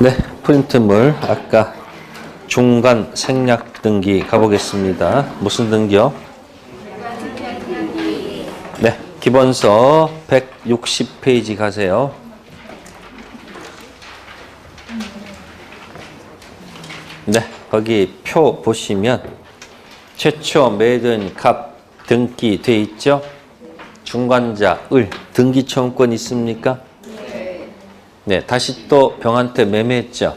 네, 프린트물 아까 중간 생략 등기 가보겠습니다. 무슨 등기요? 네, 기본서 160페이지 가세요. 네, 거기 표 보시면 최초 매든 값 등기 돼 있죠? 중간자 을 등기 청구권 있습니까? 네, 다시 또 병한테 매매했죠?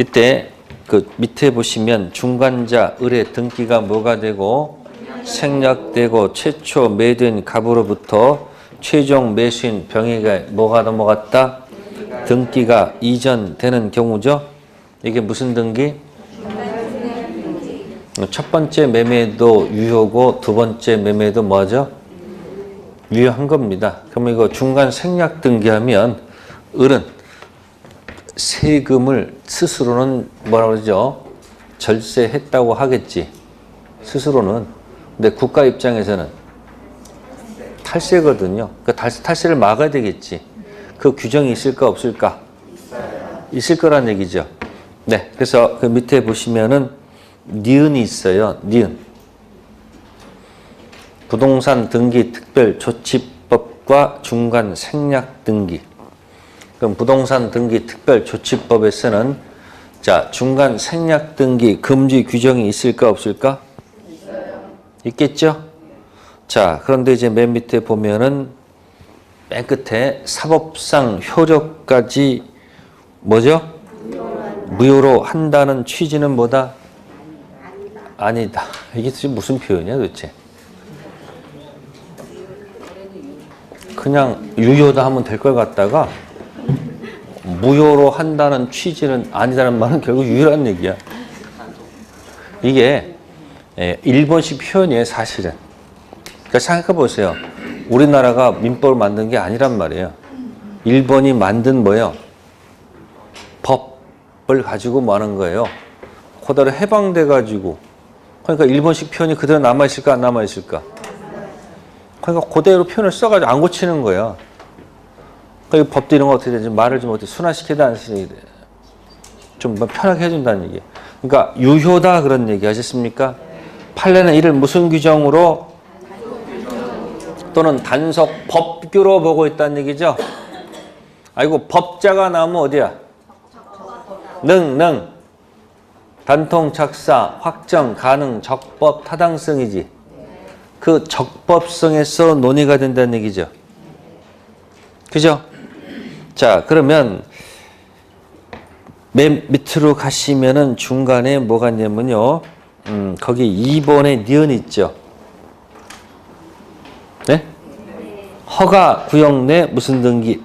이때 그 밑에 보시면 중간자 을의 등기가 뭐가 되고 생략되고 최초 매든 값으로부터 최종 매수인 병에게 뭐가 넘어갔다? 등기가 이전되는 경우죠. 이게 무슨 등기? 첫 번째 매매도 유효고 두 번째 매매도 뭐죠? 유효한 겁니다. 그럼 이거 중간 생략 등기하면 을은 세금을 스스로는 뭐라 그러죠? 절세했다고 하겠지. 스스로는. 근데 국가 입장에서는 탈세거든요. 그 탈세를 막아야 되겠지. 그 규정이 있을까 없을까? 있을 거란 얘기죠. 네. 그래서 그 밑에 보시면은 니은이 있어요. 니은. 부동산 등기 특별조치법과 중간 생략 등기. 그럼 부동산 등기 특별조치법에서는 자, 중간 생략 등기 금지 규정이 있을까 없을까? 있어요. 있겠죠? 자, 그런데 이제 맨 밑에 보면은 맨 끝에 사법상 효력까지 뭐죠? 무효로 한다는 취지는 뭐다? 아니다. 이게 지금 무슨 표현이야 도대체? 그냥 유효다 하면 될 걸 갖다가 무효로 한다는 취지는 아니다는 말은 결국 유효란 얘기야. 이게 일본식 표현이에요, 사실은. 그러니까 생각해 보세요. 우리나라가 민법을 만든 게 아니란 말이에요. 일본이 만든 뭐예요? 법을 가지고 뭐 하는 거예요? 그대로 해방돼 가지고. 그러니까 일본식 표현이 그대로 남아있을까 안 남아있을까? 그러니까 그대로 표현을 써가지고 안 고치는 거예요. 그러니까 법도 이런 거 어떻게 되지? 말을 좀 어떻게 순화시켜야 하는 좀 편하게 해준다는 얘기. 그러니까 유효다 그런 얘기 하셨습니까? 판례는 이를 무슨 규정으로 또는 단속 법규로 보고 있다는 얘기죠. 아이고 법자가 나오면 어디야? 능 단통 착사 확정 가능 적법 타당성이지. 그 적법성에서 논의가 된다는 얘기죠. 그죠? 자, 그러면 맨 밑으로 가시면은 중간에 뭐가 있냐면요. 거기 2번에 니은 있죠. 네? 허가 구역 내 무슨 등기?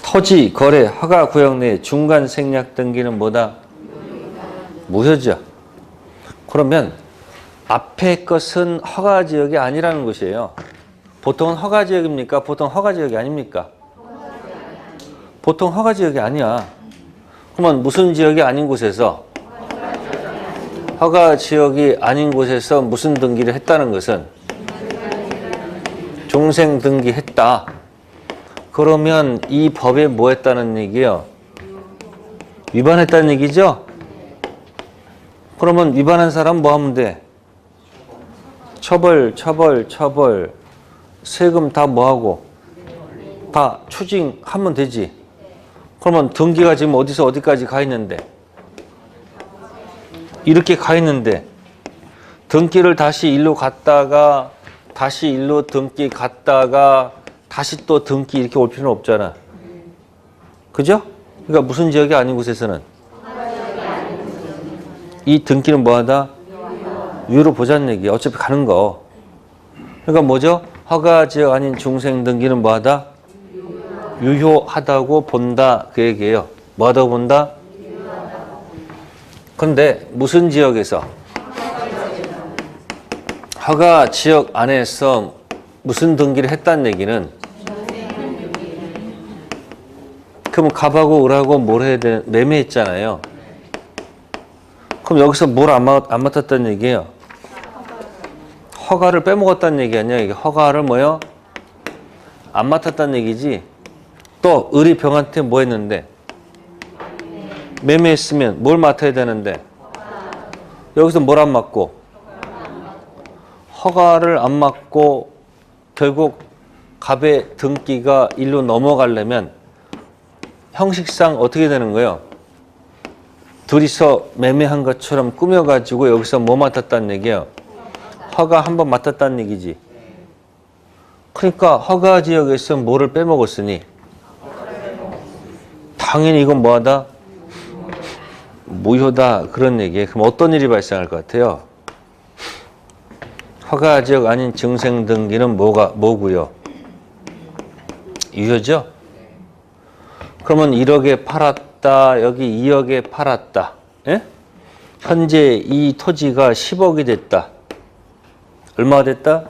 토지 거래 허가 구역 내 중간 생략 등기는 뭐다? 무효죠. 그러면 앞에 것은 허가 지역이 아니라는 것이에요. 보통은 허가 지역입니까? 보통 허가 지역이 아닙니까? 보통 허가 지역이 아니야. 그러면 무슨 지역이 아닌 곳에서? 허가 지역이 아닌 곳에서 무슨 등기를 했다는 것은? 중생 등기했다. 그러면 이 법에 뭐 했다는 얘기예요? 위반했다는 얘기죠? 그러면 위반한 사람 뭐 하면 돼? 처벌. 세금 다 뭐하고? 다 추징하면 되지. 그러면 등기가 지금 어디서 어디까지 가 있는데? 이렇게 가 있는데 등기를 다시 일로 갔다가 다시 일로 등기 갔다가 다시 또 등기 이렇게 올 필요는 없잖아. 그죠? 그러니까 무슨 지역이 아닌 곳에서는 이 등기는 뭐하다? 유효로 보자는 얘기야. 어차피 가는 거. 그러니까 뭐죠? 허가 지역 아닌 중생 등기는 뭐하다? 유효하다고 본다 그 얘기예요. 뭐하다고 본다? 그런데 무슨 지역에서? 허가 지역 안에서 무슨 등기를 했다는 얘기는 그럼 갑하고 을하고 뭘 해야 돼? 매매했잖아요. 그럼 여기서 뭘 안 맡았다는 얘기예요? 허가를 빼먹었다는 얘기 아니야? 이게 허가를 뭐요? 안 맡았다는 얘기지. 또 을이 병한테 뭐 했는데? 매매했으면 뭘 맡아야 되는데? 여기서 뭘 안 맡고? 허가를 안 맡고 결국 갑의 등기가 일로 넘어가려면 형식상 어떻게 되는 거예요? 둘이서 매매한 것처럼 꾸며가지고 여기서 뭐 맡았다는 얘기예요? 허가 한 번 맡았다는 얘기지. 그러니까 허가 지역에서 뭐를 빼먹었으니 당연히 이건 뭐하다? 무효다 그런 얘기예요. 그럼 어떤 일이 발생할 것 같아요? 허가 지역 아닌 증생 등기는 뭐고요? 유효죠? 그러면 1억에 팔았다. 여기 2억에 팔았다. 예? 현재 이 토지가 10억이 됐다. 얼마가 됐다?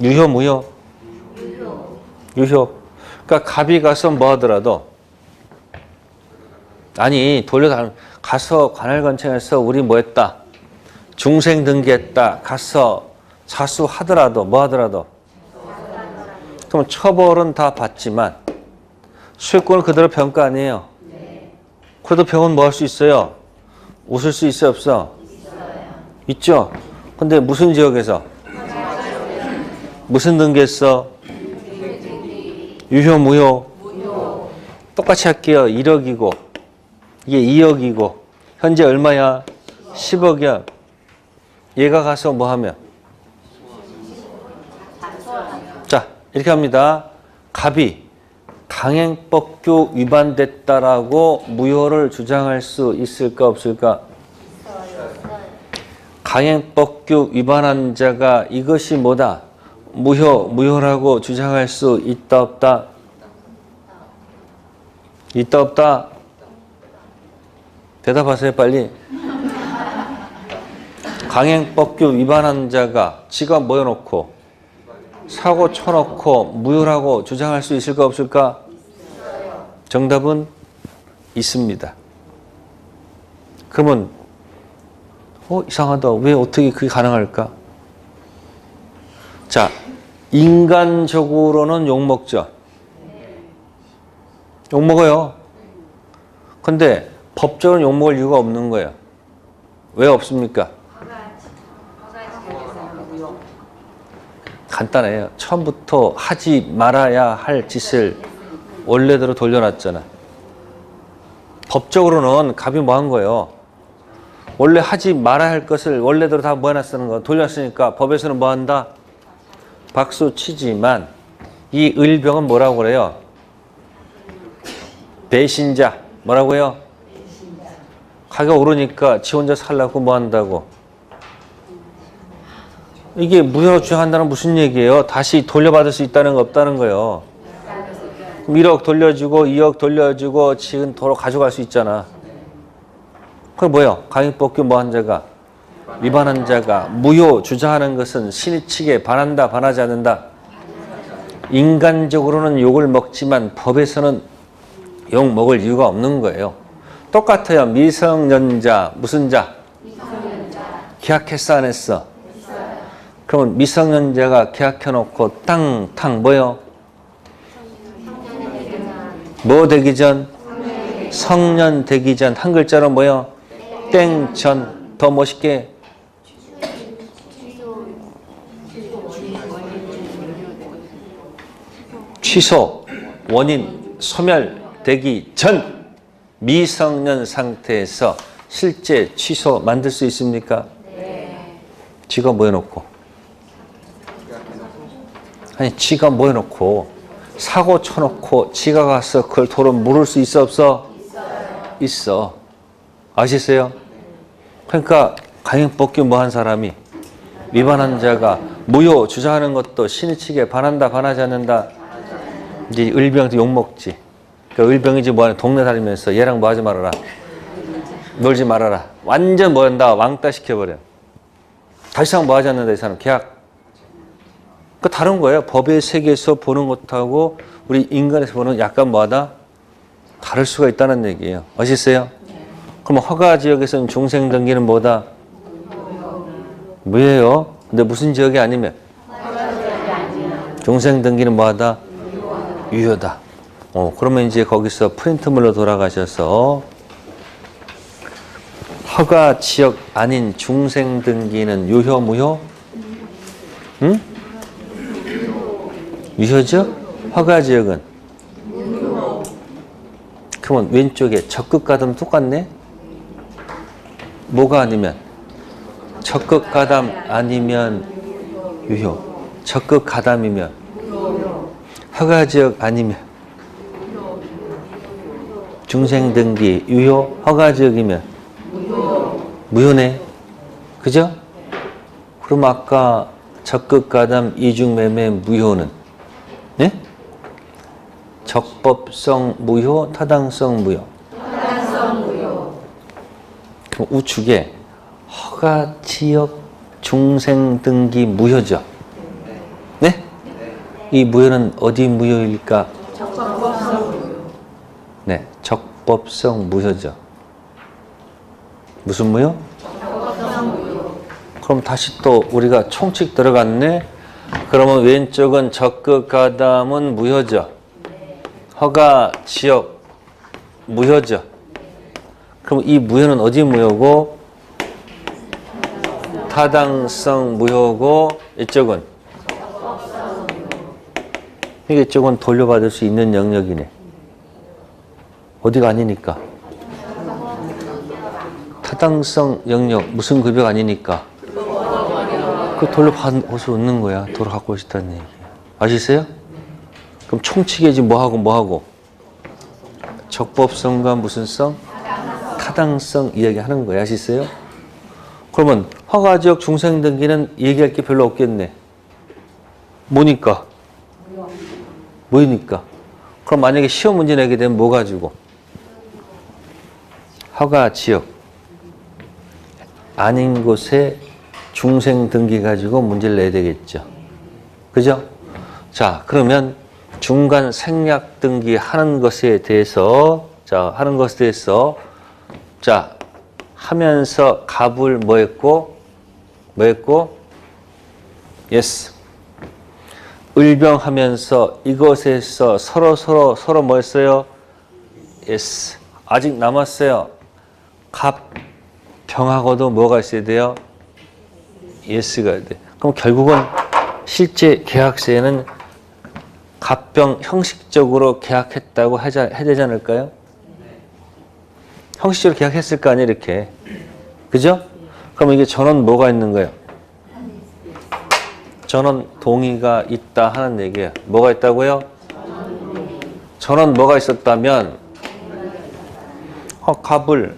유효, 무효? 유효. 그러니까 갑이 가서 뭐 하더라도 아니 가서 관할관청에서 우리 뭐 했다? 중생 등기했다. 가서 자수하더라도 뭐 하더라도 그럼 처벌은 다 받지만 수익권은 그대로 병가 아니에요. 그래도 병은 뭐 할 수 있어요? 웃을 수 있어 없어? 있죠. 근데 무슨 지역에서? 무슨 등기했어? 유효, 무효? 똑같이 할게요. 1억이고 이게 2억이고 현재 얼마야? 10억이야. 얘가 가서 뭐 하면? 자, 이렇게 합니다. 갑이 강행법규 위반됐다라고 무효를 주장할 수 있을까 없을까? 강행법규 위반한 자가 이것이 뭐다? 무효라고 주장할 수 있다 없다? 있다 없다? 대답하세요 빨리. 강행법규 위반한 자가 지가 뭐 해놓고 사고 쳐놓고 무효라고 주장할 수 있을까 없을까? 정답은 있습니다. 그러면 이상하다. 왜 어떻게 그게 가능할까? 자, 인간적으로는 욕먹죠. 욕먹어요. 근데 법적으로는 욕먹을 이유가 없는 거예요. 왜 없습니까? 간단해요. 처음부터 하지 말아야 할 짓을 원래대로 돌려놨잖아. 법적으로는 갑이 뭐 한 거예요? 원래 하지 말아야 할 것을 원래대로 다 뭐 해놨다는 거 돌렸으니까 법에서는 뭐 한다? 박수 치지만 이 을병은 뭐라고 그래요? 배신자. 뭐라고요? 가격 오르니까 지 혼자 살라고 뭐 한다고? 이게 무효로 주장한다는 무슨 얘기예요? 다시 돌려받을 수 있다는 거 없다는 거예요. 그럼 1억 돌려주고 2억 돌려주고 지금 도로 가져갈 수 있잖아. 그게 뭐예요? 강행법규 뭐한 자가 위반한 자가 무효 주장하는 것은 신의칙에 반한다 반하지 않는다. 인간적으로는 욕을 먹지만 법에서는 욕 먹을 이유가 없는 거예요. 똑같아요. 미성년자 무슨 자? 계약했어 안 했어? 그러면 미성년자가 계약해놓고 탕 뭐요? 뭐 되기 전? 성년 되기 전. 한 글자로 뭐요? 땡전. 더 멋있게 취소 원인 소멸되기 전 미성년 상태에서 실제 취소 만들 수 있습니까? 지가 뭐 해놓고 아니 지가 뭐 해놓고 사고 쳐놓고 지가 가서 그걸 도로 물을 수 있어 없어? 있어. 아시세요? 그러니까 강행법규 뭐 한 사람이 위반한 자가 무효 주장하는 것도 신의칙에 반한다 반하지 않는다. 이제 을병도 욕먹지. 그러니까 을병이지 뭐하냐 동네 다니면서 얘랑 뭐 하지 말아라. 놀지 말아라. 완전 뭐 한다 왕따 시켜버려. 더 이상 뭐 하지 않는다 이 사람 계약. 그 다른 거예요. 법의 세계에서 보는 것하고 우리 인간에서 보는 약간 뭐하다? 다를 수가 있다는 얘기예요. 아시세요? 그럼 허가 지역에서는 중생 등기는 뭐다? 무효예요. 근데 무슨 지역이 아니면? 중생 등기는 뭐하다? 유효다. 그러면 이제 거기서 프린트물로 돌아가셔서 허가 지역 아닌 중생 등기는 유효, 무효? 응? 유효죠? 허가 지역은? 그러면 왼쪽에 적극 가담 똑같네? 뭐가 아니면? 적극 가담 아니면 유효. 적극 가담이면? 허가 지역 아니면? 중생 등기 유효. 허가 지역이면? 무효네. 그죠? 그럼 아까 적극 가담 이중 매매 무효는? 네? 적법성 무효, 타당성 무효. 타당성 무효. 그럼 우측에 허가 지역 중생 등기 무효죠. 네? 이 무효는 어디 무효일까? 적법성 무효. 네, 적법성 무효죠. 무슨 무효? 적법성 무효. 그럼 다시 또 우리가 총칙 들어갔네. 그러면 왼쪽은 적극 가담은 무효죠. 허가 지역 무효죠. 그럼 이 무효는 어디 무효고? 타당성 무효고, 이쪽은? 이쪽은 돌려받을 수 있는 영역이네. 어디가 아니니까? 타당성 영역, 무슨 급여가 아니니까? 그 돌려받을 수 없는 거야. 돌아 갖고 싶다는 얘기야. 아시세요? 그럼 총칙에 지금 뭐하고? 적법성과 무슨 성? 타당성 이야기하는 거야. 아시세요? 그러면 허가지역 중생 등기는 얘기할 게 별로 없겠네. 뭐니까? 그럼 만약에 시험 문제 내게 되면 뭐 가지고? 허가지역 아닌 곳에 중생 등기 가지고 문제를 내야 되겠죠. 그죠? 자, 그러면 중간 생략 등기 하는 것에 대해서, 하면서 갑을 뭐 했고? yes. 을병하면서 이것에서 서로 뭐 했어요? yes. 아직 남았어요. 갑, 병하고도 뭐가 있어야 돼요? yes가 돼. 그럼 결국은 실제 계약서에는 갑병 형식적으로 계약했다고 해야 되지 않을까요? 형식적으로 계약했을 거 아니에요, 이렇게. 그죠? 그럼 이게 전원 뭐가 있는 거예요? 전원 동의가 있다 하는 얘기예요. 뭐가 있다고요? 전원 뭐가 있었다면 갑을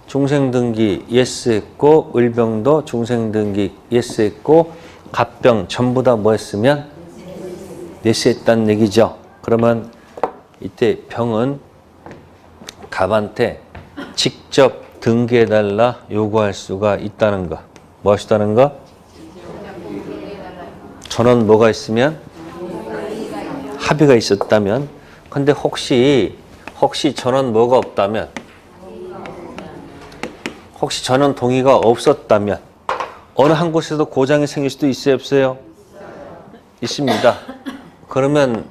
중생등기 예스 했고, 을병도 중생등기 예스 했고, 갑병 전부 다 뭐 했으면 예스 했다는 얘기죠. 그러면 이때 병은 갑한테 직접 등기해달라 요구할 수가 있다는 거. 뭐 하시다는 거? 전원 뭐가 있으면? 합의가 있었다면. 근데 혹시 전원 뭐가 없다면? 혹시 전원 동의가 없었다면 어느 한 곳에도 고장이 생길 수도 있어요, 없어요? 있습니다. 그러면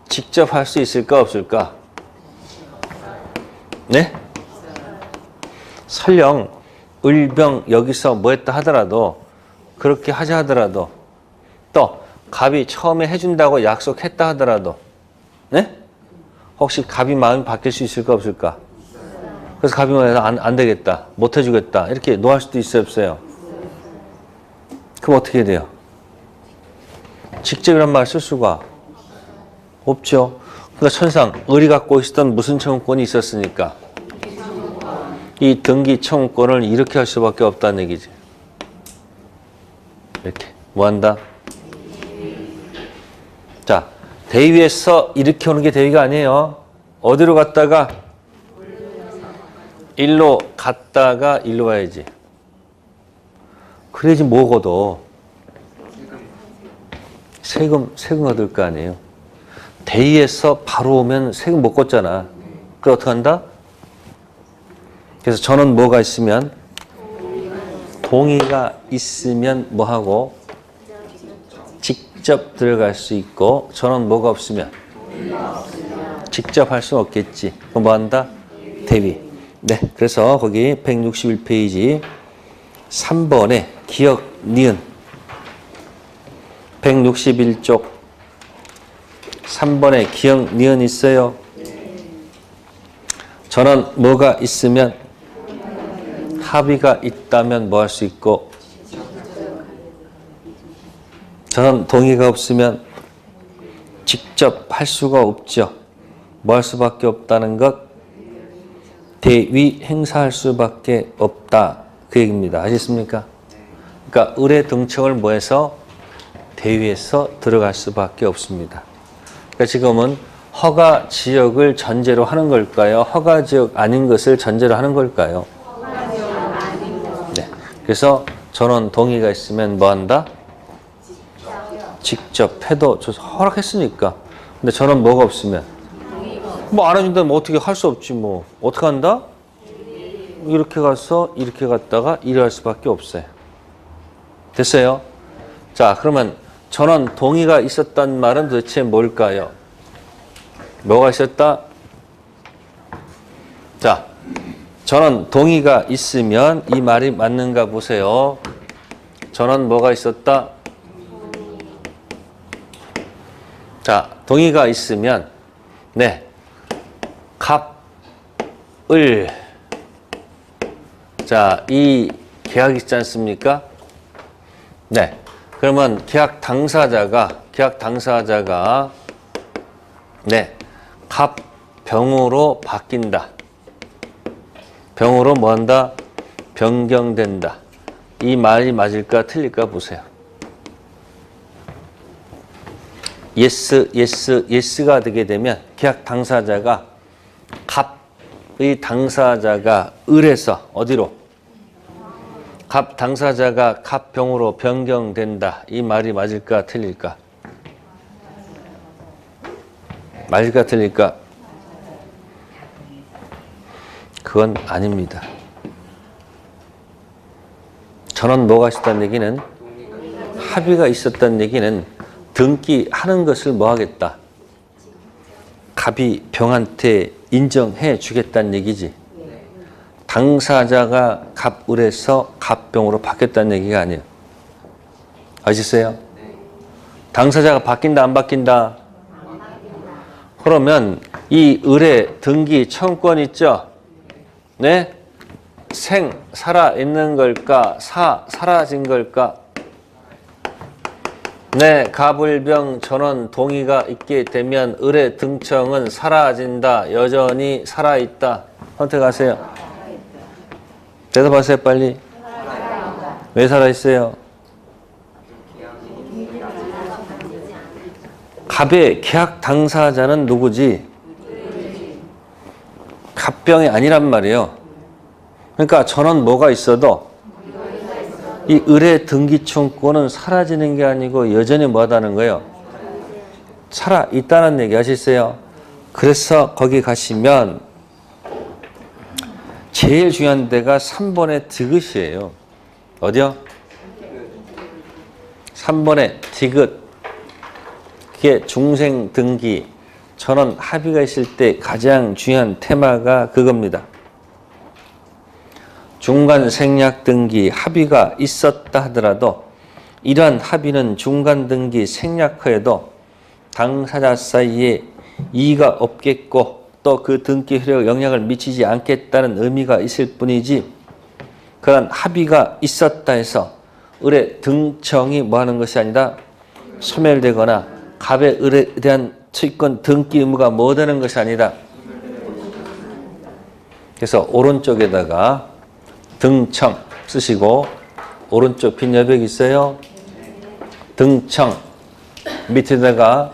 직접 할 수 있을까, 없을까? 네? 설령 을병 여기서 뭐 했다 하더라도, 그렇게 하자 하더라도, 또 갑이 처음에 해준다고 약속했다 하더라도, 네? 혹시 갑이 마음이 바뀔 수 있을까, 없을까? 그래서 갑이 안 되겠다, 못 해주겠다, 이렇게 노할 수도 있어요, 없어요? 그럼 어떻게 돼요? 직접이란 말 쓸 수가 없죠. 그러니까 천상 을이 갖고 있었던 무슨 청구권이 있었으니까 이 등기 청구권을 이렇게 할 수밖에 없다는 얘기지. 이렇게 뭐 한다? 자, 대위에서 이렇게 오는 게 대위가 아니에요. 어디로 갔다가? 일로 갔다가 일로 와야지. 그래야지 뭐고도 세금 얻을 거 아니에요. 대위에서 바로 오면 세금 못 걷잖아. 그럼 어떻게 한다? 그래서 저는 뭐가 있으면? 동의가 있으면 뭐하고? 직접 들어갈 수 있고, 저는 뭐가 없으면? 직접 할 수는 없겠지. 그럼 뭐 한다? 대위. 네. 그래서 거기 161페이지 3번에 기역, 니은 161쪽 3번에 기역, 니은 있어요. 전원 뭐가 있으면 합의가 있다면 뭐 할 수 있고 전원 동의가 없으면 직접 할 수가 없죠. 뭐 할 수밖에 없다는 것? 대위 행사할 수밖에 없다. 그 얘기입니다. 아시겠습니까? 그러니까 의뢰 등청을 뭐 해서 대위에서 들어갈 수밖에 없습니다. 그러니까 지금은 허가 지역을 전제로 하는 걸까요? 허가 지역 아닌 것을 전제로 하는 걸까요? 네. 그래서 전원 동의가 있으면 뭐 한다? 직접 해도 허락했으니까. 근데 전원 뭐가 없으면 뭐 안 해준다면 뭐 어떻게 할 수 없지 뭐. 어떻게 한다? 이렇게 가서 이렇게 갔다가 이래 할 수밖에 없어요. 됐어요? 자, 그러면 전원 동의가 있었단 말은 도대체 뭘까요? 뭐가 있었다? 자, 전원 동의가 있으면 이 말이 맞는가 보세요. 전원 뭐가 있었다? 자, 동의가 있으면 네, 갑을 자, 이 계약이 있지 않습니까? 네, 그러면 계약 당사자가 네, 갑 병으로 바뀐다. 병으로 뭐 한다? 변경된다. 이 말이 맞을까 틀릴까 보세요. 예스가 되게 되면 계약 당사자가 갑의 당사자가 을에서 어디로? 갑 당사자가 갑병으로 변경된다. 이 말이 맞을까 틀릴까? 맞을까 틀릴까? 그건 아닙니다. 전원 뭐가 있었다는 얘기는 합의가 있었다는 얘기는 등기하는 것을 뭐 하겠다? 갑이 병한테 인정해 주겠다는 얘기지. 당사자가 갑을에서 갑병으로 바뀌었다는 얘기가 아니에요. 아시겠어요? 당사자가 바뀐다 안 바뀐다? 그러면 이 을의 등기 청구권 있죠? 네? 살아있는 걸까? 사라진 걸까? 네, 갑을병 전원 동의가 있게 되면 을의 등청은 사라진다. 여전히 살아있다. 선택하세요. 대답하세요, 빨리. 왜 살아있어요? 갑의 계약 당사자는 누구지? 갑병이 아니란 말이에요. 그러니까 전원 뭐가 있어도 이 을의 등기청구는 사라지는 게 아니고 여전히 뭐하다는 거예요? 살아있다는 얘기 하시세요. 그래서 거기 가시면 제일 중요한 데가 3번의 디귿이에요. 어디요? 3번의 디귿. 그게 중생 등기, 전원 합의가 있을 때 가장 중요한 테마가 그겁니다. 중간 생략 등기 합의가 있었다 하더라도 이러한 합의는 중간 등기 생략허에도 당사자 사이에 이의가 없겠고 또 그 등기 효력에 영향을 미치지 않겠다는 의미가 있을 뿐이지 그런 합의가 있었다 해서 을의 등청이 뭐하는 것이 아니라 소멸되거나 갑의 을에 대한 취권 등기 의무가 뭐 되는 것이 아니라 그래서 오른쪽에다가 등청 쓰시고 오른쪽 빈 여백 있어요? 등청 밑에다가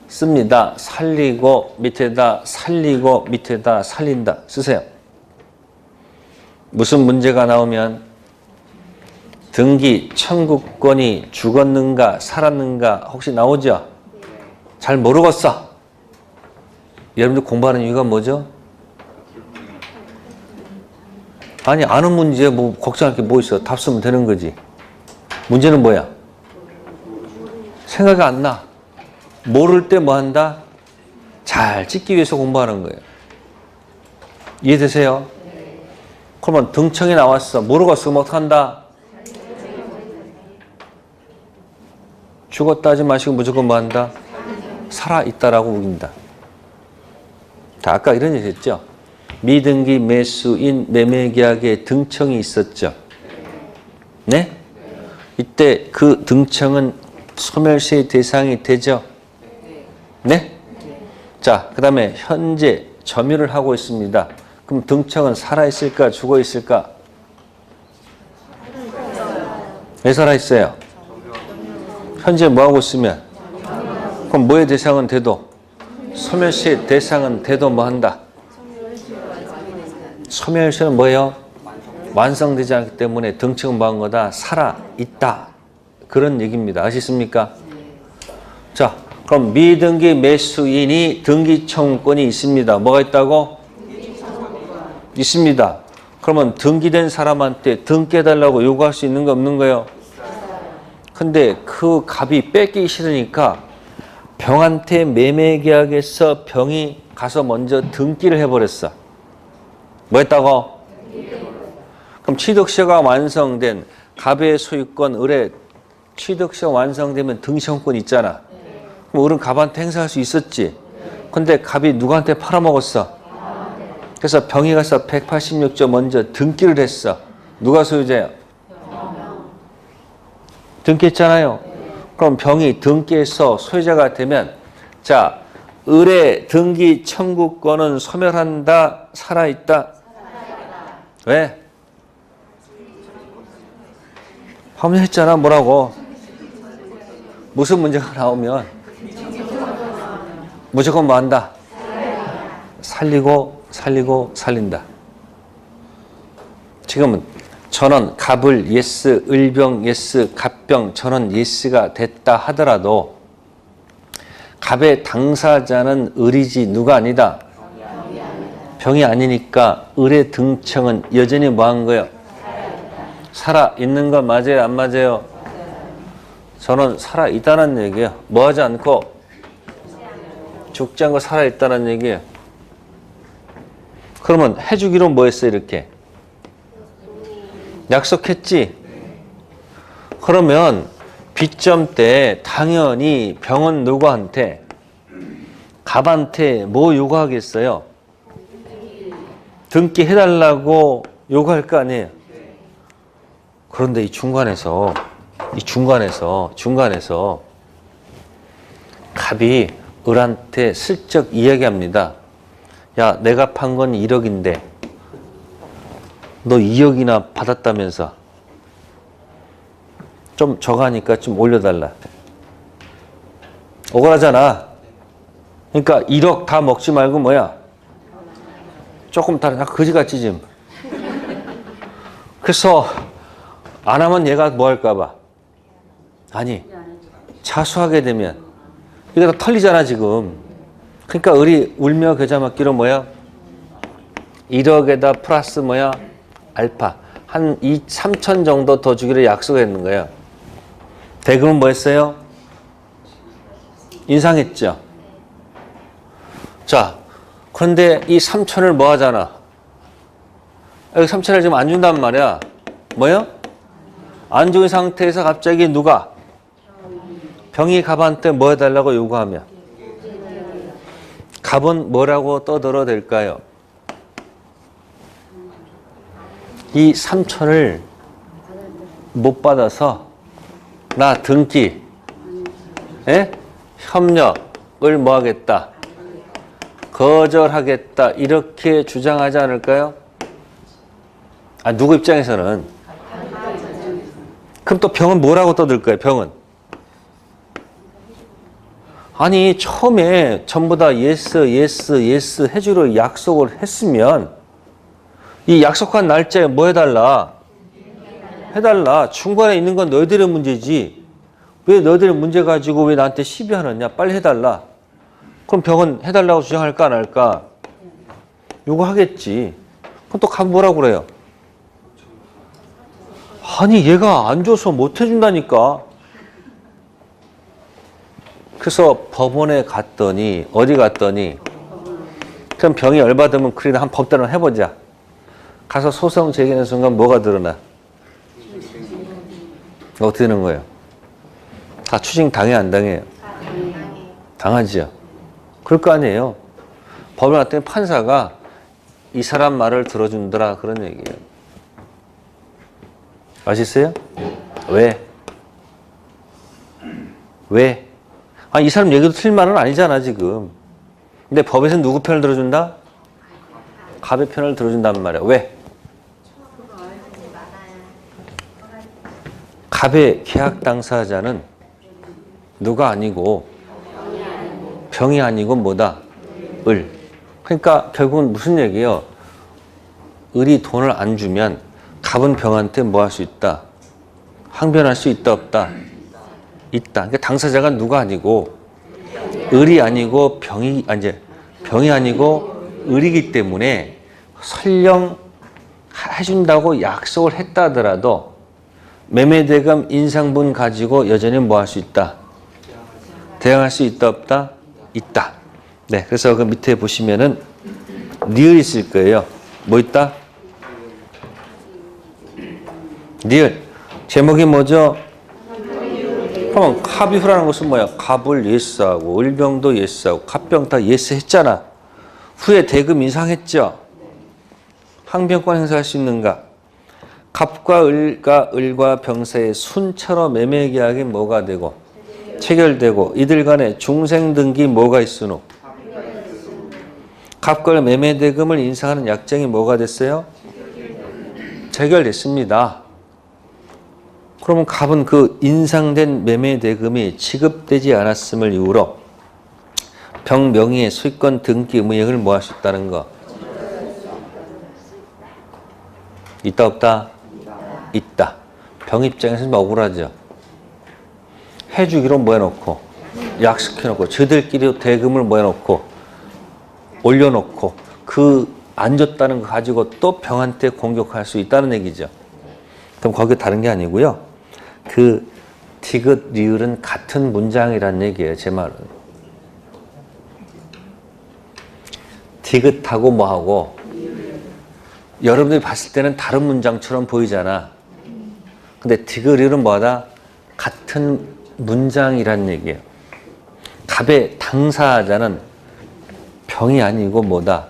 씁니다. 살리고 밑에다 살리고 밑에다 살린다 쓰세요. 무슨 문제가 나오면 등기 청구권이 죽었는가 살았는가 혹시 나오죠? 잘 모르겠어. 여러분들 공부하는 이유가 뭐죠? 아니 아는 문제 뭐 걱정할 게 뭐 있어. 답 쓰면 되는 거지. 문제는 뭐야? 생각이 안 나. 모를 때 뭐 한다? 잘 찍기 위해서 공부하는 거예요. 이해되세요? 그러면 등청이 나왔어. 모르고 쓰면 어떡한다? 죽었다 하지 마시고 무조건 뭐 한다? 살아있다라고 우긴다. 자, 아까 이런 얘기 했죠? 미등기 매수인 매매계약에 등청이 있었죠. 네? 이때 그 등청은 소멸시의 대상이 되죠. 네? 자, 그 다음에 현재 점유를 하고 있습니다. 그럼 등청은 살아있을까 죽어있을까? 왜 살아있어요? 현재 뭐하고 있으면? 그럼 뭐의 대상은 돼도? 소멸시의 대상은 돼도 뭐 한다? 소멸시는 뭐예요? 완성되지 않기 때문에 등청은 뭐 한 거다? 살아있다. 그런 얘기입니다. 아시겠습니까? 자, 그럼 미등기 매수인이 등기 청구권이 있습니다. 뭐가 있다고? 있습니다. 그러면 등기된 사람한테 등기해달라고 요구할 수 있는 거 없는 거예요? 근데 그 갑이 뺏기 싫으니까 병한테 매매계약에서 병이 가서 먼저 등기를 해버렸어. 뭐 했다고? 그럼 취득서가 완성된 갑의 소유권 을에 취득서 완성되면 등기청구권 있잖아. 그럼 을은 갑한테 행사할 수 있었지. 근데 갑이 누구한테 팔아먹었어? 그래서 병이 가서 186조 먼저 등기를 했어. 누가 소유자예요? 등기했잖아요. 그럼 병이 등기해서 소유자가 되면 자, 을의 등기 청구권은 소멸한다, 살아있다? 왜? 방금 했잖아. 뭐라고? 무슨 문제가 나오면 무조건 뭐 한다? 살린다. 지금은 전원 갑을 예스, 을병 예스, 갑병 전원 예스가 됐다 하더라도 갑의 당사자는 을이지 누가 아니다? 병이 아니니까 을의 등청은 여전히 뭐 한 거예요? 살아있는 거 맞아요? 안 맞아요? 저는 살아있다는 얘기예요. 뭐 하지 않고 죽지 않고 살아있다는 얘기예요. 그러면 해주기로 뭐 했어 이렇게? 약속했지? 그러면 빚점 때 당연히 병은 누구한테? 갑한테 뭐 요구하겠어요? 등기해달라고 요구할 거 아니에요? 그런데 이 중간에서 갑이 을한테 슬쩍 이야기합니다. 야, 내가 판 건 1억인데 너 2억이나 받았다면서 좀 저가니까 좀 올려달라. 억울하잖아. 그러니까 1억 다 먹지 말고 뭐야? 조금 다른 거지같이 좀. 그래서 안 하면 얘가 뭐 할까 봐. 아니, 자수하게 되면 이거 다 털리잖아 지금. 그러니까 을이 울며 겨자 먹기로 뭐야? 1억에다 플러스 뭐야? 알파. 한 3천 정도 더 주기로 약속했는 거예요. 대금은 뭐 했어요? 인상했죠. 자, 그런데 이 3천을 뭐 하잖아? 여기 3천을 지금 안 준단 말이야. 뭐요? 안 준 상태에서 갑자기 누가? 병이 갑한테 뭐 해달라고 요구하면 갑은 뭐라고 떠들어 될까요? 이 3천을 못 받아서 나 등기, 협력을 뭐 하겠다? 거절하겠다. 이렇게 주장하지 않을까요? 아, 누구 입장에서는? 그럼 또 병은 뭐라고 떠들까요? 병은? 아니, 처음에 전부 다 예스 해주러 약속을 했으면 이 약속한 날짜에 뭐 해달라? 해달라. 중간에 있는 건 너희들의 문제지. 왜 너희들의 문제 가지고 왜 나한테 시비하느냐? 빨리 해달라. 그럼 병은 해달라고 주장할까 안 할까? 요구하겠지. 그럼 또 가 뭐라고 그래요? 아니 얘가 안 줘서 못 해준다니까. 그래서 법원에 갔더니 어디 갔더니 그럼 병이 열받으면 그래도 한 법대로 해보자. 가서 소송 제기하는 순간 뭐가 드러나? 어떻게 되는 거예요? 다 추징 당해 안 당해요? 당하지요. 그럴 거 아니에요. 법원 갔더니 판사가 이 사람 말을 들어준더라 그런 얘기예요. 아시겠어요? 왜? 왜? 아, 이 사람 얘기도 틀린 말은 아니잖아 지금. 근데 법에서는 누구 편을 들어준다? 갑의 편을 들어준단 말이야. 왜? 갑의 계약 당사자는 누가 아니고 병이 아니고 뭐다? 을. 그러니까 결국은 무슨 얘기예요? 을이 돈을 안 주면 갑은 병한테 뭐 할 수 있다? 항변할 수 있다 없다? 있다. 그러니까 당사자가 누가 아니고 을이 아니고 병이 아니고 을이기 때문에 설령 해준다고 약속을 했다 하더라도 매매대금 인상분 가지고 여전히 뭐 할 수 있다? 대항할 수 있다 없다? 있다. 네, 그래서 그 밑에 보시면은 니을 있을 거예요. 뭐 있다? 니을. 제목이 뭐죠? 그러면 갑이후라는 것은 뭐야? 갑을 예스하고 을병도 예스하고 갑병 다 예스했잖아. 후에 대금 인상했죠. 항변권 행사할 수 있는가? 갑과 을과 병 사이의 순차로 매매 계약이 뭐가 되고 체결되고 이들 간에 중생 등기 뭐가 있으노? 갑과 매매 대금을 인상하는 약정이 뭐가 됐어요? 체결됐습니다. 그러면 갑은 그 인상된 매매 대금이 지급되지 않았음을 이유로 병 명의의 소유권 등기 의무행을 뭐 할 수 있다는 거? 있다 없다? 있다. 병 입장에서는 억울하죠. 해주기로 뭐 해놓고 약속해놓고 저들끼리 대금을 뭐 해놓고 올려놓고 그 안 줬다는 거 가지고 또 병한테 공격할 수 있다는 얘기죠. 그럼 거기 다른 게 아니고요. 그 디귿 리을은 같은 문장이란 얘기예요. 제 말은. 디귿하고 뭐하고 여러분들이 봤을 때는 다른 문장처럼 보이잖아. 근데 디귿 리을은 뭐하다? 같은 문장이란 얘기예요. 갑의 당사자는 병이 아니고 뭐다?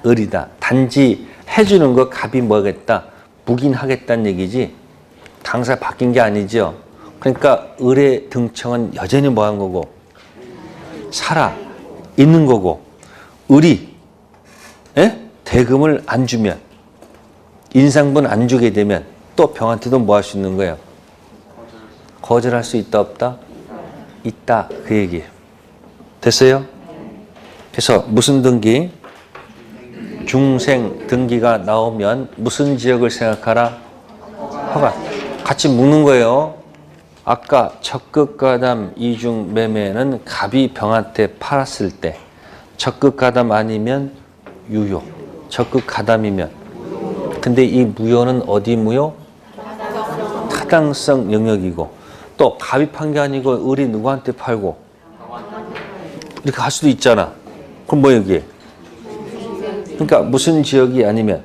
을이다. 단지 해주는 거 갑이 뭐겠다? 묵인하겠다는 얘기지 당사 바뀐 게 아니죠. 그러니까 을의 등청은 여전히 뭐 한 거고 살아 있는 거고 을이 대금을 안 주면 인상분 안 주게 되면 또 병한테도 뭐 할 수 있는 거예요? 거절할 수 있다 없다? 있다. 그 얘기예요. 됐어요? 그래서 무슨 등기? 중생 등기가 나오면 무슨 지역을 생각하라? 허가. 같이 묶는 거예요. 아까 적극가담 이중 매매는 갑이 병한테 팔았을 때 적극가담 아니면 유효. 적극가담이면. 근데 이 무효는 어디 무효? 타당성 영역이고 또 갑이 판 게 아니고 을이 누구한테 팔고 이렇게 할 수도 있잖아. 그럼 뭐 여기에? 그러니까 무슨 지역이 아니면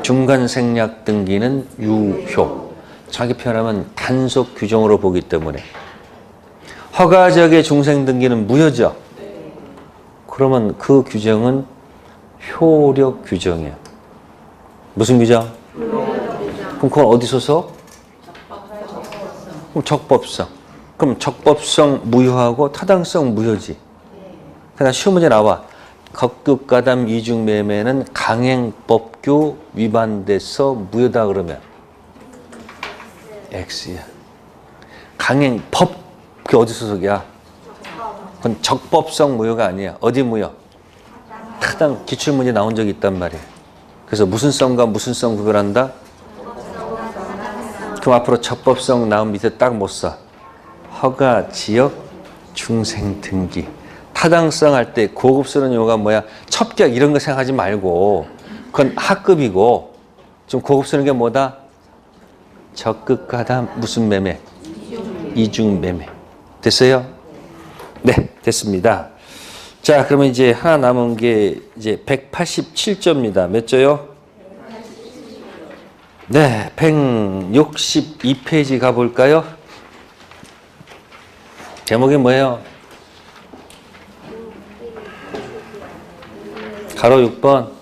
중간생략 등기는 유효. 자기 표현하면 단속 규정으로 보기 때문에 허가 지역의 중생 등기는 무효죠. 그러면 그 규정은 효력 규정이에요. 무슨 규정? 그럼 그건 어디 소속? 그럼 적법성. 그럼 적법성 무효하고 타당성 무효지. 그러니까 쉬운 문제 나와. 적극가담 이중매매는 강행법규 위반돼서 무효다 그러면 X야. 강행법 그게 어디 소속이야? 그건 적법성 무효가 아니야. 어디 무효? 타당 기출문제 나온 적이 있단 말이야. 그래서 무슨 성과 무슨 성 구별한다? 그럼 앞으로 적법성 나온 밑에 딱 못 써. 허가 지역 중생 등기. 타당성 할 때 고급스러운 용어가 뭐야? 첩격 이런 거 생각하지 말고 그건 하급이고 좀 고급스러운 게 뭐다? 적극가담 무슨 매매? 이중 매매. 됐어요? 네, 됐습니다. 자, 그러면 이제 하나 남은 게 이제 187조입니다. 몇 조요? 네, 162페이지 가볼까요? 제목이 뭐예요? 가로 6번.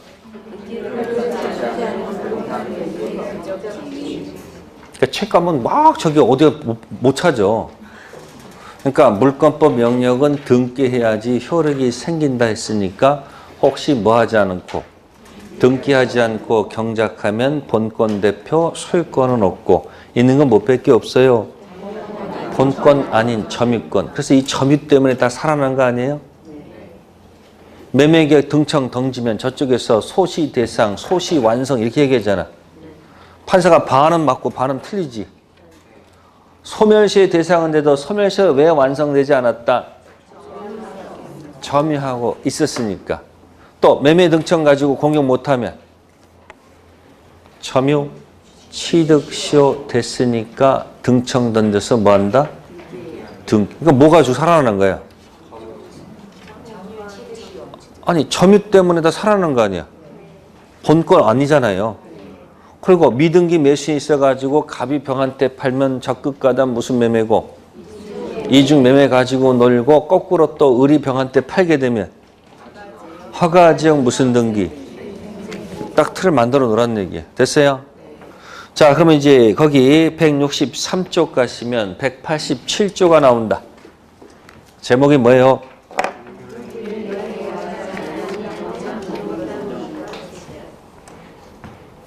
그러니까 책 가면 막 저기 어디가 못 찾아. 그러니까 물권법 명령은 등기해야지 효력이 생긴다 했으니까 혹시 뭐 하지 않고 등기하지 않고 경작하면 본권 대표 소유권은 없고 있는 건 뭐 밖에 없어요. 본권 아닌 점유권. 그래서 이 점유 때문에 다 살아난 거 아니에요? 매매계약 등청 던지면 저쪽에서 소시 대상, 소시 완성 이렇게 얘기하잖아. 판사가 반은 맞고 반은 틀리지. 소멸시의 대상인데도 소멸시가 왜 완성되지 않았다? 점유하고 있었으니까. 또 매매 등청 가지고 공격 못하면 점유 취득시효 됐으니까 등청 던져서 뭐한다? 그러니까 뭐 가지고 살아나는 거야? 아니 점유 때문에 다 살아나는 거 아니야? 본권 아니잖아요. 그리고 미등기 매수에 있어가지고 갑이 병한 때 팔면 적극가담 무슨 매매고 이중 매매 가지고 놀고 거꾸로 또 을이 병한 때 팔게 되면 허가지역 무슨 등기 딱 틀을 만들어 놓으란 얘기야. 됐어요? 자, 그러면 이제 거기 163쪽 가시면 187조가 나온다. 제목이 뭐예요?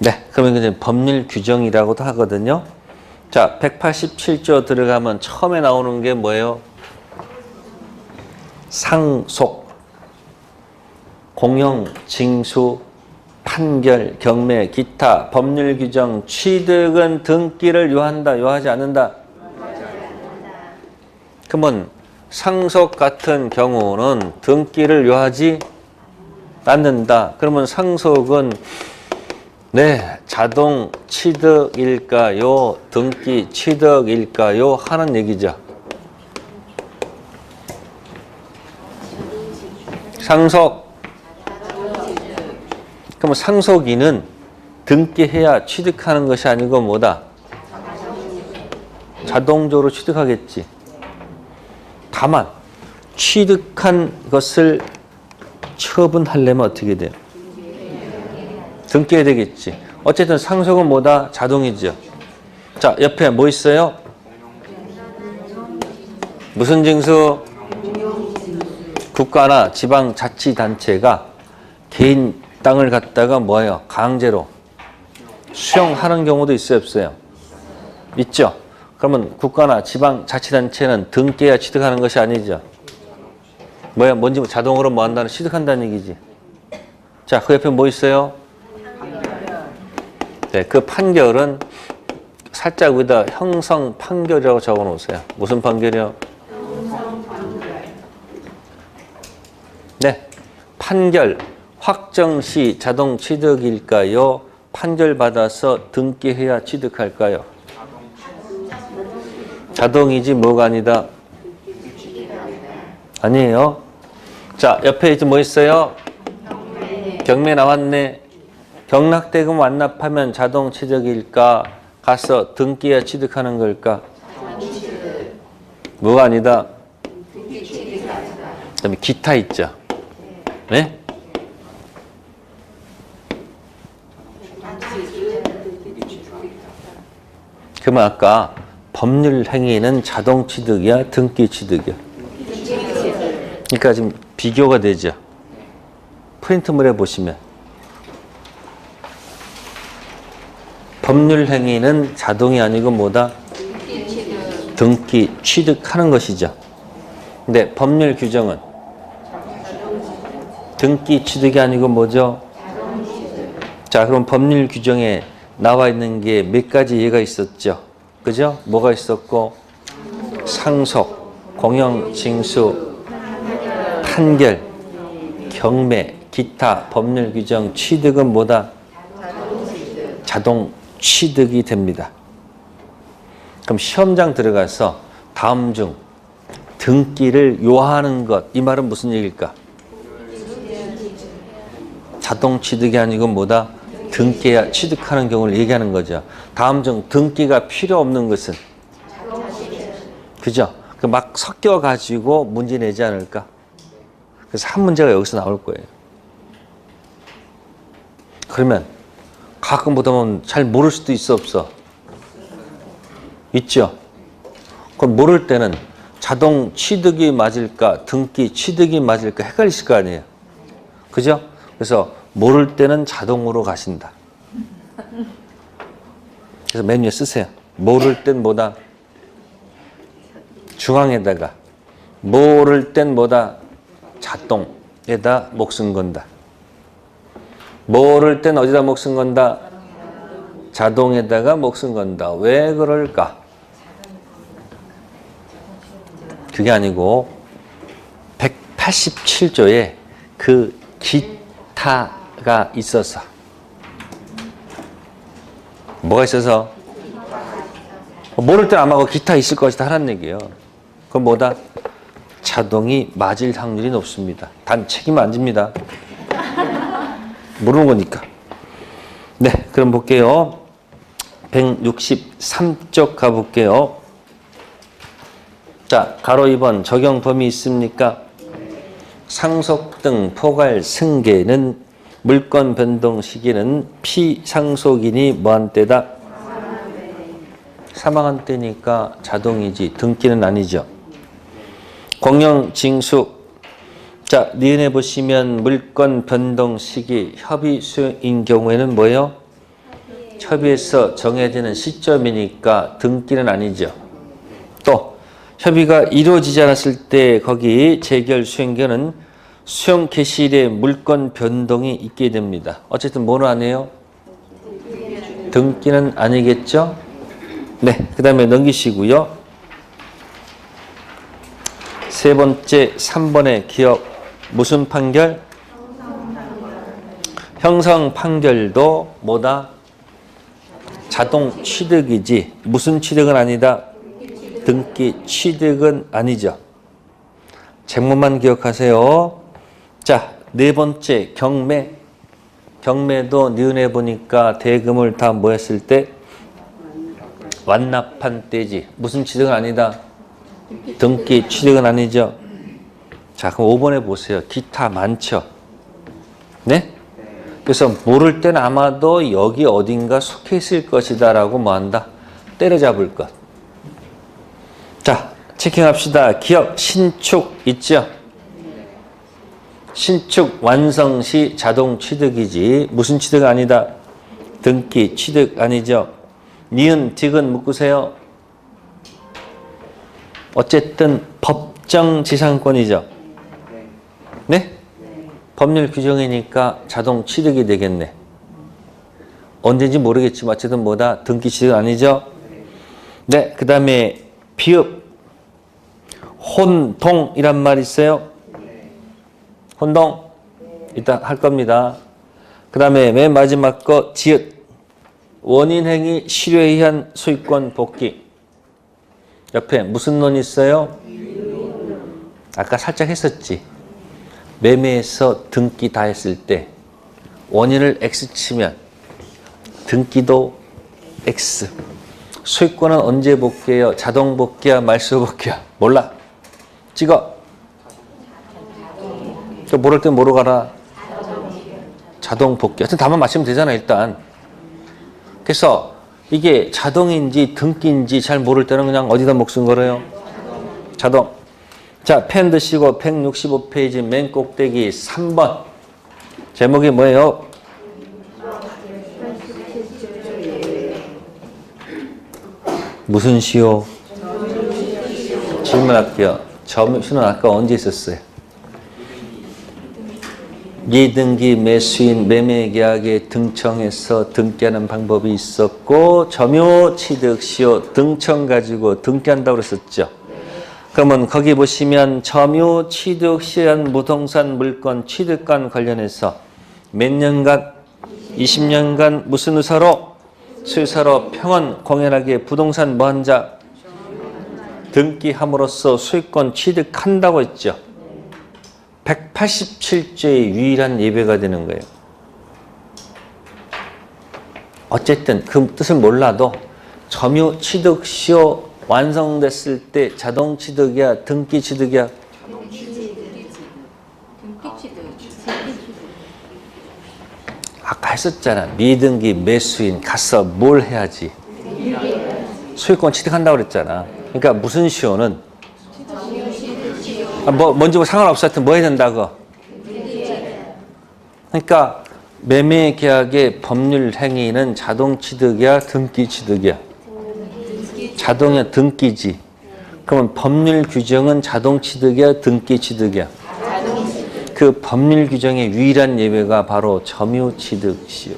네, 그러면 이제 법률 규정이라고도 하거든요. 자, 187조 들어가면 처음에 나오는 게 뭐예요? 상속, 공영, 징수, 판결, 경매, 기타, 법률 규정, 취득은 등기를 요한다, 요하지 않는다? 그러면 상속 같은 경우는 등기를 요하지 않는다. 그러면 상속은 네, 자동 취득일까요? 등기 취득일까요? 하는 얘기죠. 상속. 그럼 상속인은 등기해야 취득하는 것이 아니고 뭐다? 자동적으로 취득하겠지. 다만 취득한 것을 처분하려면 어떻게 돼요? 등기해야 되겠지. 어쨌든 상속은 뭐다? 자동이죠. 자, 옆에 뭐 있어요? 무슨 징수? 국가나 지방자치단체가 개인 땅을 갖다가 뭐예요? 강제로 수용하는 경우도 있어요, 없어요? 있죠. 그러면 국가나 지방자치단체는 등기해야 취득하는 것이 아니죠. 뭐야? 뭔지 자동으로 뭐 한다는 취득한다는 얘기지. 자, 그 옆에 뭐 있어요? 네, 그 판결은 살짝 위에다 형성 판결이라고 적어 놓으세요. 무슨 판결이요? 네, 판결 확정 시 자동 취득일까요? 판결 받아서 등기해야 취득할까요? 자동이지 뭐가 아니다. 아니에요. 자, 옆에 이제 뭐 있어요? 경매 나왔네. 경락대금 완납하면 자동 취득일까? 가서 등기해야 취득하는 걸까? 뭐가 아니다? 그다음에 기타 있죠. 네? 그러면 아까 법률 행위는 자동 취득이야, 등기 취득이야? 그러니까 지금 비교가 되죠. 프린트물에 보시면 법률 행위는 자동이 아니고 뭐다? 등기 취득하는 것이죠. 근데 법률 규정은 등기 취득이 아니고 뭐죠? 자, 그럼 법률 규정에 나와 있는 게 몇 가지 예가 있었죠? 그죠? 뭐가 있었고? 상속, 공영, 징수, 판결, 경매, 기타, 법률 규정, 취득은 뭐다? 자동 취득이 됩니다. 그럼 시험장 들어가서 다음 중 등기를 요하는 것. 이 말은 무슨 얘기일까? 자동 취득이 아니고 뭐다? 등기야 취득하는 경우를 얘기하는 거죠. 다음 중 등기가 필요 없는 것은? 그죠? 막 섞여가지고 문제 내지 않을까? 그래서 한 문제가 여기서 나올 거예요. 그러면 가끔 보다 보면 잘 모를 수도 있어, 없어? 있죠? 그럼 모를 때는 자동 취득이 맞을까, 등기 취득이 맞을까 헷갈리실 거 아니에요. 그죠? 그래서 모를 때는 자동으로 가신다. 그래서 맨 위에 쓰세요. 모를 땐 뭐다? 중앙에다가. 모를 땐 뭐다? 자동에다 목숨 건다. 모를 땐 어디다 목숨 건다? 자동에다가 목숨 건다. 왜 그럴까? 그게 아니고 187조에 그 기타가 있어서. 뭐가 있어서? 모를 땐 아마 그 기타 있을 것이다 하는 얘기예요. 그럼 뭐다? 자동이 맞을 확률이 높습니다. 단 책임 안 집니다. 모르는 거니까. 네, 그럼 볼게요. 163쪽 가볼게요. 자, 가로 2번 적용 범위 있습니까? 상속 등 포괄 승계는 물권 변동 시기는 피상속인이 뭐한 때다? 사망한 때니까 자동이지 등기는 아니죠. 공영 징수. 자, 니은에 보시면 물권 변동 시기 협의 수용인 경우에는 뭐예요? 협의에서 정해지는 시점이니까 등기는 아니죠. 또 협의가 이루어지지 않았을 때 거기 재결 수용견은 수용 개시일에 물권 변동이 있게 됩니다. 어쨌든 뭐는 아니에요? 등기는 아니겠죠? 네, 그 다음에 넘기시고요. 세 번째 3번의 기억. 무슨 판결? 형성 판결도 뭐다? 자동 취득이지. 무슨 취득은 아니다? 등기 취득은 아니죠. 제목만 기억하세요. 자, 네 번째 경매. 경매도 니은에 보니까 대금을 다 모였을 때 완납한 때지. 무슨 취득은 아니다? 등기 취득은 아니죠. 자, 그럼 5번에 보세요. 기타 많죠? 네? 그래서 모를 때는 아마도 여기 어딘가 속해 있을 것이다 라고 뭐 한다? 때려잡을 것. 자, 체킹합시다. 기억, 신축 있죠? 신축 완성 시 자동 취득이지. 무슨 취득 아니다? 등기 취득 아니죠? 니은, 딕은 묶으세요. 어쨌든 법정 지상권이죠. 네? 법률 규정이니까 자동 취득이 되겠네. 언제인지 모르겠지만 어쨌든 뭐다? 등기 취득 아니죠? 네, 그 다음에 비읍. 혼동이란 말 있어요? 혼동? 이따 할 겁니다. 그 다음에 맨 마지막 거 지읒. 원인행위 실효에 의한 소유권 복귀. 옆에 무슨 논 있어요? 아까 살짝 했었지. 매매에서 등기 다 했을 때 원인을 X 치면 등기도 X. 소유권은 언제 복귀해요? 자동 복귀야? 말소 복귀야? 몰라. 찍어. 또 모를 땐 뭐로 가라? 자동 복귀. 하여튼 답만 맞히면 되잖아 일단. 그래서 이게 자동인지 등기인지 잘 모를 때는 그냥 어디다 목숨 걸어요? 자동. 자, 펜 드시고 165페이지 맨 꼭대기 3번. 제목이 뭐예요? 무슨 시효? 질문할게요. 점수는 아까 언제 있었어요? 미등기 매수인 매매계약에 등청해서 등기하는 방법이 있었고 점유 취득 시효 등청 가지고 등기한다고 그랬었죠. 그러면 거기 보시면 점유 취득 시한 부동산 물건 취득과 관련해서 몇 년간? 20년간 무슨 의사로? 수의사로 평온 공연하게 부동산 뭐한 자? 등기함으로써 소유권 취득한다고 했죠. 187조의 유일한 예배가 되는 거예요. 어쨌든 그 뜻을 몰라도 점유 취득 시효 완성됐을 때 자동 취득이야, 등기 취득이야? 아까 했었잖아. 미등기 매수인 가서 뭘 해야지? 소유권 취득한다고 그랬잖아. 그러니까 무슨 시효는? 먼저 상관없어. 하여튼 뭐 해야 된다고? 그러니까 매매 계약의 법률 행위는 자동 취득이야, 등기 취득이야? 자동이야, 등기지. 그러면 법률 규정은 자동 취득이야, 등기 취득이야? 그 법률 규정의 유일한 예외가 바로 점유 취득 시효.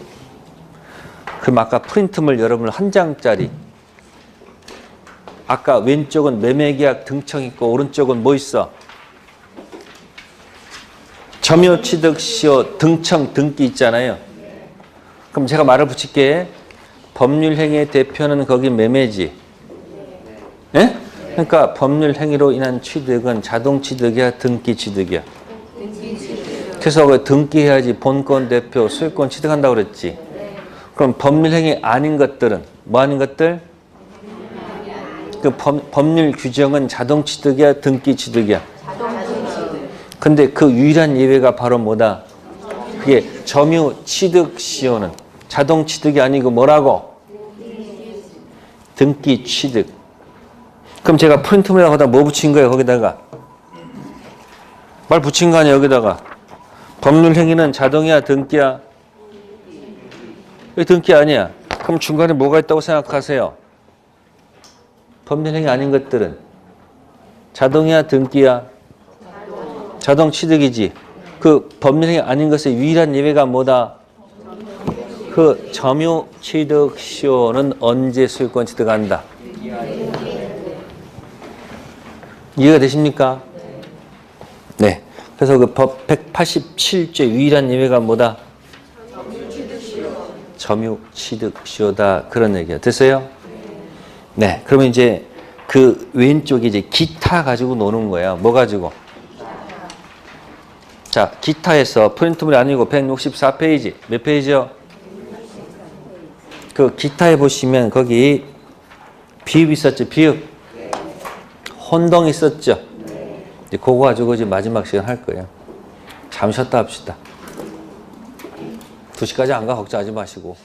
그럼 아까 프린트물 여러분 한 장짜리. 아까 왼쪽은 매매 계약 등청 있고 오른쪽은 뭐 있어? 점유 취득 시효 등청 등기 있잖아요. 그럼 제가 말을 붙일게. 법률 행위의 대표는 거기 매매지. 예? 그러니까 법률 행위로 인한 취득은 자동 취득이야, 등기 취득이야? 그래서 그 등기해야지 본권 대표 소유권 취득한다고 그랬지. 그럼 법률 행위 아닌 것들은 뭐 아닌 것들? 그 법률 규정은 자동 취득이야, 등기 취득이야? 근데 그 유일한 예외가 바로 뭐다? 그게 점유 취득 시효는 자동 취득이 아니고 뭐라고? 등기 취득. 그럼 제가 프린트물에다가 거기다 뭐 붙인 거예요? 거기다가 말 붙인 거 아니야? 여기다가 법률 행위는 자동이야, 등기야? 왜 등기 아니야? 그럼 중간에 뭐가 있다고 생각하세요? 법률 행위 아닌 것들은 자동이야, 등기야? 자동 취득이지. 그 법률 행위 아닌 것의 유일한 예외가 뭐다? 그 점유 취득 시효는 언제 소유권 취득한다? 이해가 되십니까? 네. 그래서 그 법 187조 유일한 예외가 뭐다? 점유 취득 시효다. 그런 얘기야. 됐어요? 네. 그러면 이제 그 왼쪽에 이제 기타 가지고 노는 거야. 뭐 가지고? 자, 기타에서 프린트물이 아니고 164페이지. 몇 페이지요? 그 기타에 보시면 거기 비읍 있었죠? 비읍. 혼동 있었죠? 이제 그거 가지고 이제 마지막 시간 할 거예요. 잠 쉬었다 합시다. 2시까지 안 가 걱정하지 마시고.